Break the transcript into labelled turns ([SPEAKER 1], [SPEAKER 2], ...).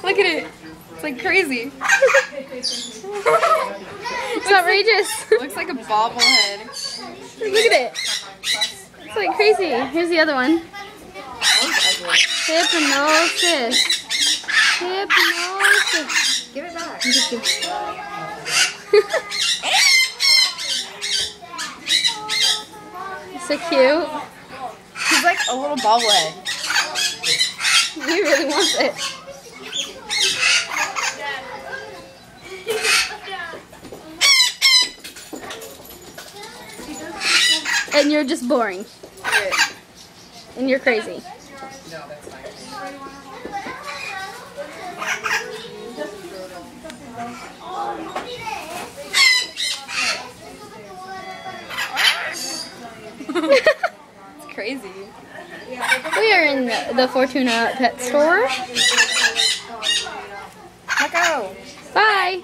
[SPEAKER 1] Look at it. It's like crazy.
[SPEAKER 2] It's outrageous.
[SPEAKER 1] Looks like a bobblehead.
[SPEAKER 2] Look at it. It's like crazy. Here's the other one. Hypnosis. Hypnosis.
[SPEAKER 1] Give it back.
[SPEAKER 2] So cute.
[SPEAKER 1] He's like a little bobblehead.
[SPEAKER 2] He really wants it. And you're just boring. And you're crazy.
[SPEAKER 1] It's crazy.
[SPEAKER 2] We are in the Fortuna pet store.
[SPEAKER 1] Let go.
[SPEAKER 2] Bye.